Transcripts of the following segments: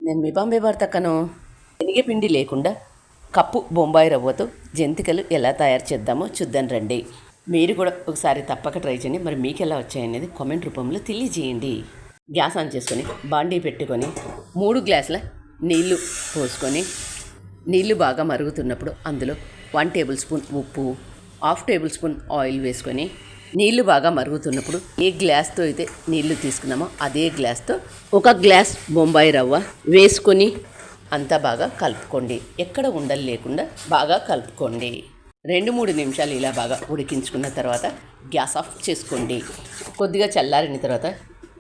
నేను మీ బాంబే వార్తక్కను. శనగపిండి లేకుండా కప్పు బొంబాయి రవ్వతో జంతికలు ఎలా తయారు చేద్దామో చూద్దాం రండి. మీరు కూడా ఒకసారి తప్పక ట్రై చేయండి. మరి మీకు ఎలా వచ్చాయనేది కామెంట్ రూపంలో తెలియజేయండి. గ్యాస్ ఆన్ చేసుకొని బాండీ పెట్టుకొని 3 గ్లాసుల నీళ్లు పోసుకొని నీళ్లు బాగా మరుగుతున్నప్పుడు అందులో 1 టేబుల్ స్పూన్ ఉప్పు, 1/2 టేబుల్ స్పూన్ ఆయిల్ వేసుకొని నీళ్లు బాగా మరుగుతున్నప్పుడు ఏ గ్లాస్తో అయితే నీళ్లు తీసుకున్నామో అదే గ్లాస్తో 1 గ్లాస్ బొంబాయి రవ్వ వేసుకొని అంతా బాగా కలుపుకోండి. ఎక్కడ ఉండలు లేకుండా బాగా కలుపుకోండి. 2-3 నిమిషాలు ఇలా బాగా ఉడికించుకున్న తర్వాత గ్యాస్ ఆఫ్ చేసుకోండి. కొద్దిగా చల్లారిన తర్వాత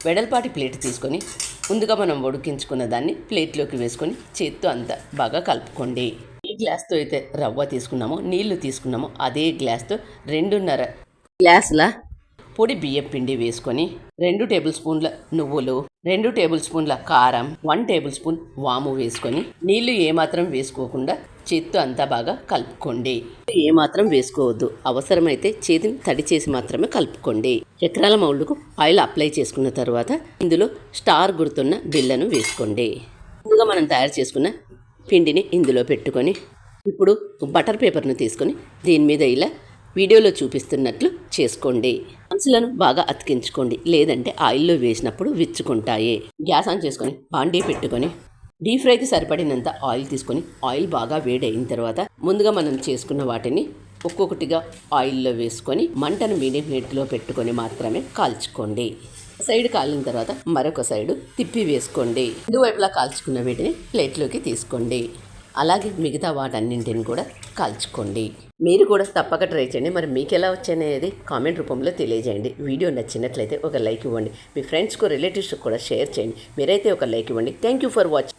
వెడల్పాటి ప్లేట్ తీసుకొని ముందుగా మనం ఉడికించుకున్న దాన్ని ప్లేట్లోకి వేసుకొని చేత్తో అంతా బాగా కలుపుకోండి. ఏ గ్లాస్తో అయితే రవ్వ తీసుకున్నామో నీళ్లు తీసుకున్నామో అదే గ్లాస్తో 2.5 గ్లాసుల పొడి బియ్యం పిండి వేసుకొని 2 టేబుల్ స్పూన్ల నువ్వులు, 2 టేబుల్ స్పూన్ల కారం, 1 టేబుల్ స్పూన్ వాము వేసుకొని నీళ్లు ఏమాత్రం వేసుకోకుండా చేత్తో అంతా బాగా కలుపుకోండి. ఏమాత్రం వేసుకోవద్దు. అవసరమైతే చేతిని తడి చేసి మాత్రమే కలుపుకోండి. చక్రాల మౌల్డ్కు ఆయిల్ అప్లై చేసుకున్న తర్వాత ఇందులో స్టార్ గుర్తున్న బిళ్ళను వేసుకోండి. ముందుగా మనం తయారు చేసుకున్న పిండిని ఇందులో పెట్టుకొని ఇప్పుడు బటర్ పేపర్ను తీసుకొని దీని మీద ఇలా వీడియోలో చూపిస్తున్నట్లు చేసుకోండి. అంచులను బాగా అతికించుకోండి, లేదంటే ఆయిల్లో వేసినప్పుడు విచ్చుకుంటాయి. గ్యాస్ ఆన్ చేసుకొని బాండీ పెట్టుకొని డీప్ ఫ్రైకి సరిపడినంత ఆయిల్ తీసుకొని ఆయిల్ బాగా వేడైన తర్వాత ముందుగా మనం చేసుకున్న వాటిని ఒక్కొక్కటిగా ఆయిల్లో వేసుకొని మంటను మీడియం హీట్లో పెట్టుకొని మాత్రమే కాల్చుకోండి. సైడ్ కాలిన తర్వాత మరొక సైడు తిప్పి వేసుకోండి. 2 వైపులా కాల్చుకున్న వీటిని ప్లేట్లోకి తీసుకోండి. అలాగే మిగతా వాటన్నింటిని కూడా కాల్చుకోండి. మీరు కూడా తప్పక ట్రై చేయండి. మరి మీకు ఎలా వచ్చాయనేది కామెంట్ రూపంలో తెలియజేయండి. వీడియో నచ్చినట్లయితే ఒక లైక్ ఇవ్వండి. మీ ఫ్రెండ్స్కు రిలేటివ్స్కి కూడా షేర్ చేయండి. మీరైతే ఒక లైక్ ఇవ్వండి. Thank you for watching.